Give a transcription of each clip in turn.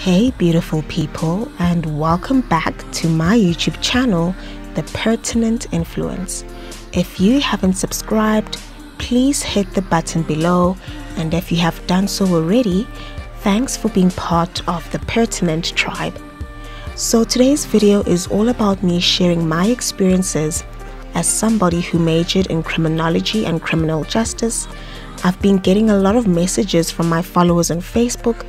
Hey beautiful people, and welcome back to my YouTube channel, The Pertinent Influence. If you haven't subscribed, please hit the button below, and if you have done so already, thanks for being part of the Pertinent tribe. So today's video is all about me sharing my experiences as somebody who majored in criminology and criminal justice. I've been getting a lot of messages from my followers on Facebook,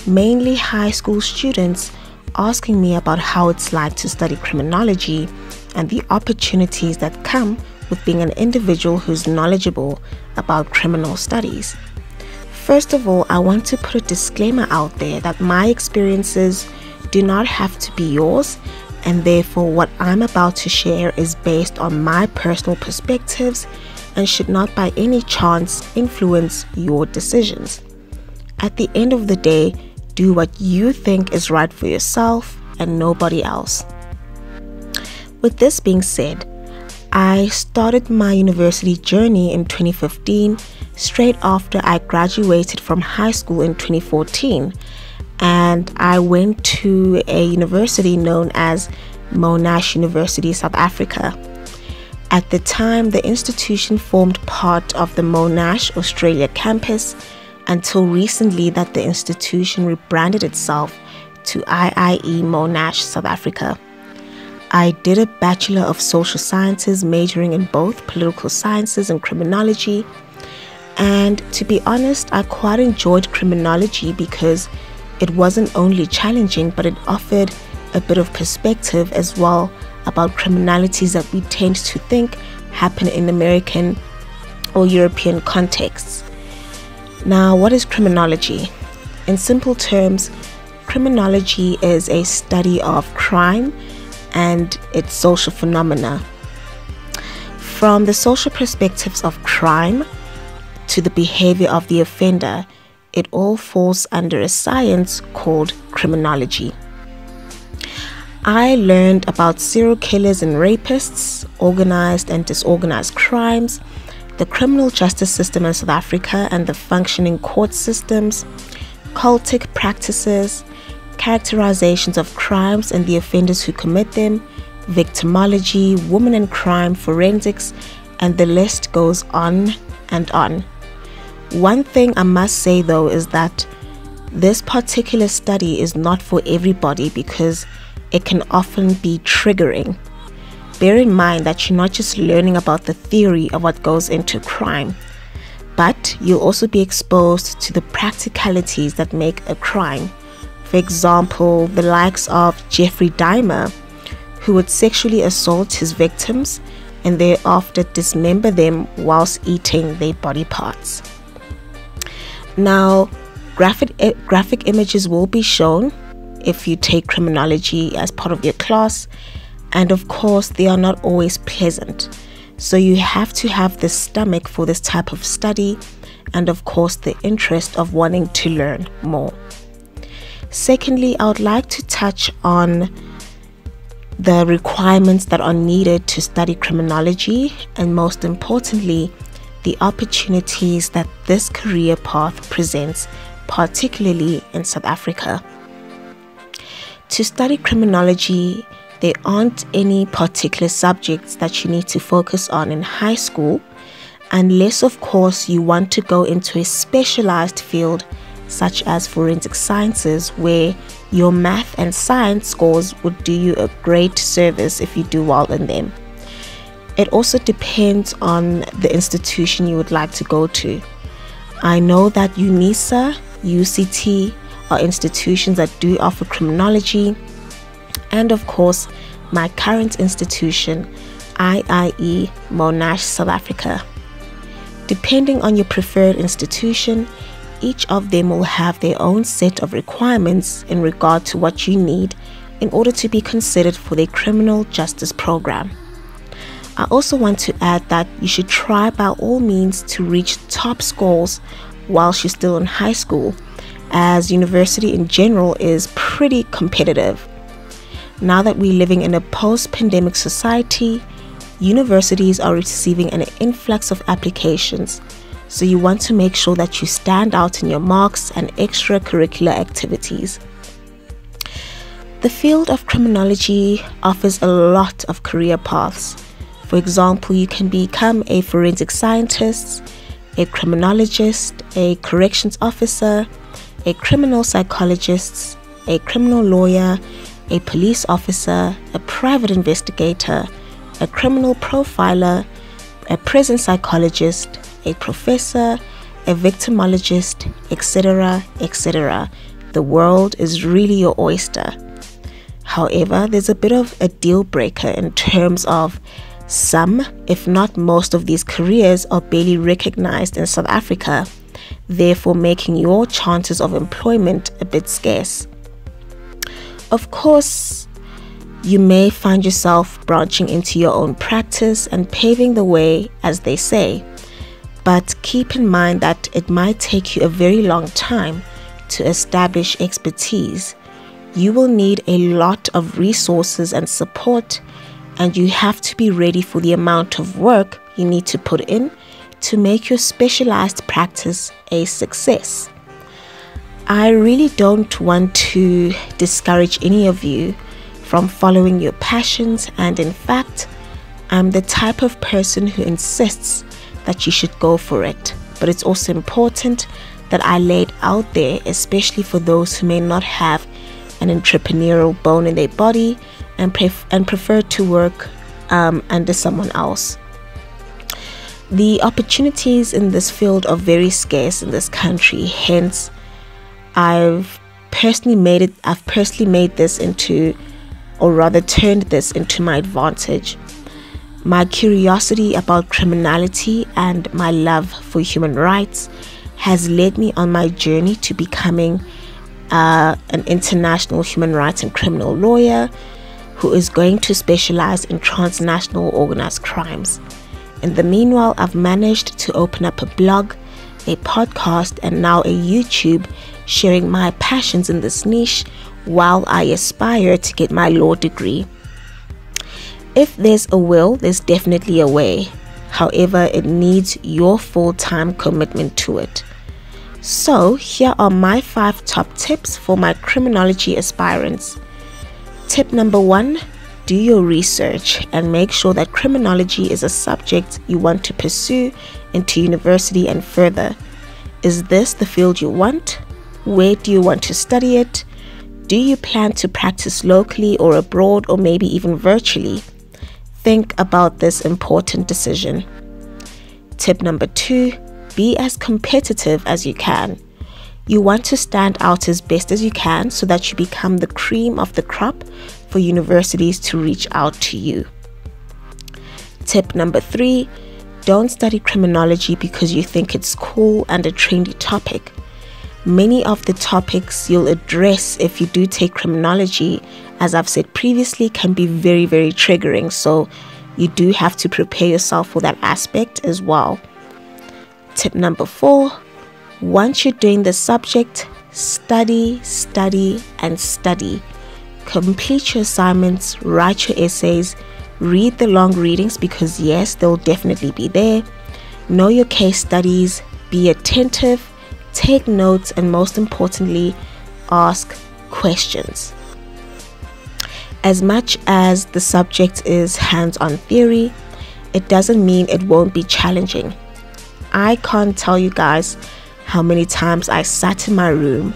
mainly high school students, asking me about how it's like to study criminology and the opportunities that come with being an individual who's knowledgeable about criminal studies. First of all, I want to put a disclaimer out there that my experiences do not have to be yours, and therefore what I'm about to share is based on my personal perspectives and should not by any chance influence your decisions. At the end of the day, do what you think is right for yourself and nobody else. With this being said, I started my university journey in 2015, straight after I graduated from high school in 2014, and I went to a university known as Monash University, South Africa. At the time, the institution formed part of the Monash Australia campus, until recently that the institution rebranded itself to IIE Monash South Africa. I did a Bachelor of Social Sciences majoring in both political sciences and criminology, and to be honest, I quite enjoyed criminology because it wasn't only challenging, but it offered a bit of perspective as well about criminalities that we tend to think happen in American or European contexts. Now, what is criminology? In simple terms, criminology is a study of crime and its social phenomena. From the social perspectives of crime to the behavior of the offender, it all falls under a science called criminology. I learned about serial killers and rapists, organized and disorganized crimes, the criminal justice system in South Africa and the functioning court systems, cultic practices, characterizations of crimes and the offenders who commit them, victimology, women in crime, forensics, and the list goes on and on. One thing I must say though is that this particular study is not for everybody because it can often be triggering. Bear in mind that you're not just learning about the theory of what goes into crime, but you'll also be exposed to the practicalities that make a crime. For example, the likes of Jeffrey Dahmer, who would sexually assault his victims and thereafter dismember them whilst eating their body parts. Now, graphic images will be shown if you take criminology as part of your class, and of course they are not always pleasant, so you have to have the stomach for this type of study and of course the interest of wanting to learn more. Secondly, I would like to touch on the requirements that are needed to study criminology, and most importantly the opportunities that this career path presents, particularly in South Africa. To study criminology, there aren't any particular subjects that you need to focus on in high school, unless of course you want to go into a specialized field such as forensic sciences, where your math and science scores would do you a great service if you do well in them. It also depends on the institution you would like to go to. I know that UNISA, UCT are institutions that do offer criminology, and of course my current institution, IIE Monash South Africa. Depending on your preferred institution, each of them will have their own set of requirements in regard to what you need in order to be considered for their criminal justice program. I also want to add that you should try by all means to reach top scores whilst you're still in high school, as university in general is pretty competitive. Now that we're living in a post-pandemic society, universities are receiving an influx of applications, so you want to make sure that you stand out in your marks and extracurricular activities. The field of criminology offers a lot of career paths. For example, you can become a forensic scientist, a criminologist, a corrections officer, a criminal psychologist, a criminal lawyer, a police officer, a private investigator, a criminal profiler, a prison psychologist, a professor, a victimologist, etc., etc. The world is really your oyster. However, there's a bit of a deal breaker in terms of some, if not most, of these careers are barely recognized in South Africa, therefore making your chances of employment a bit scarce. Of course, you may find yourself branching into your own practice and paving the way, as they say, but keep in mind that it might take you a very long time to establish expertise. You will need a lot of resources and support, and you have to be ready for the amount of work you need to put in to make your specialized practice a success. I really don't want to discourage any of you from following your passions, and in fact, I'm the type of person who insists that you should go for it. But it's also important that I lay it out there, especially for those who may not have an entrepreneurial bone in their body and prefer to work under someone else. The opportunities in this field are very scarce in this country, hence I've personally made this into, or rather turned this into, my advantage. My curiosity about criminality and my love for human rights has led me on my journey to becoming an international human rights and criminal lawyer who is going to specialize in transnational organized crimes. In the meanwhile, I've managed to open up a blog, a podcast, and now a YouTube, sharing my passions in this niche while I aspire to get my law degree. If there's a will, there's definitely a way. However, it needs your full-time commitment to it. So, here are my 5 top tips for my criminology aspirants. Tip number 1, do your research and make sure that criminology is a subject you want to pursue into university and further. Is this the field you want? Where do you want to study it? Do you plan to practice locally or abroad, or maybe even virtually? Think about this important decision. Tip number 2, be as competitive as you can. You want to stand out as best as you can so that you become the cream of the crop for universities to reach out to you. Tip number 3, don't study criminology because you think it's cool and a trendy topic. Many of the topics you'll address if you do take criminology, as I've said previously, can be very, very triggering, so you do have to prepare yourself for that aspect as well. Tip number 4, once you're doing the subject, study, study, and study. Complete your assignments, write your essays, read the long readings because yes, they'll definitely be there. Know your case studies, be attentive, take notes, and most importantly, ask questions. As much as the subject is hands-on theory, it doesn't mean it won't be challenging. I can't tell you guys how many times I sat in my room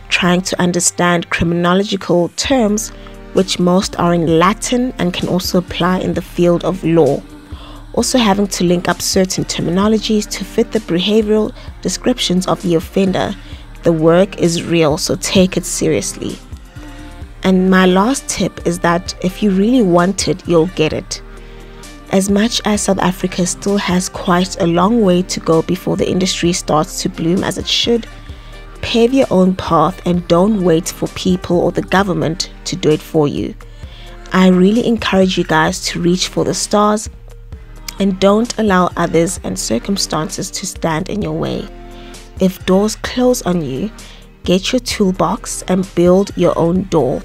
trying to understand criminological terms, which most are in Latin and can also apply in the field of law. Also having to link up certain terminologies to fit the behavioral descriptions of the offender. The work is real, so take it seriously. And my last tip is that if you really want it, you'll get it. As much as South Africa still has quite a long way to go before the industry starts to bloom as it should, pave your own path and don't wait for people or the government to do it for you. I really encourage you guys to reach for the stars and don't allow others and circumstances to stand in your way. If doors close on you, get your toolbox and build your own door.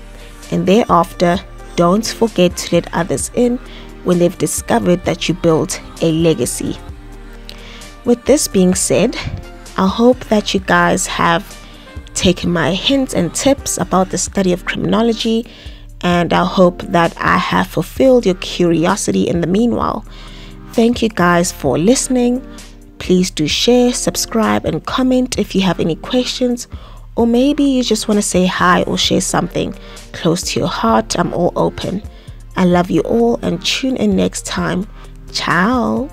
And thereafter, don't forget to let others in when they've discovered that you built a legacy. With this being said, I hope that you guys have taken my hints and tips about the study of criminology, and I hope that I have fulfilled your curiosity in the meanwhile. Thank you guys for listening. Please do share, subscribe, and comment if you have any questions, or maybe you just want to say hi or share something close to your heart. I'm all open. I love you all, and tune in next time. Ciao.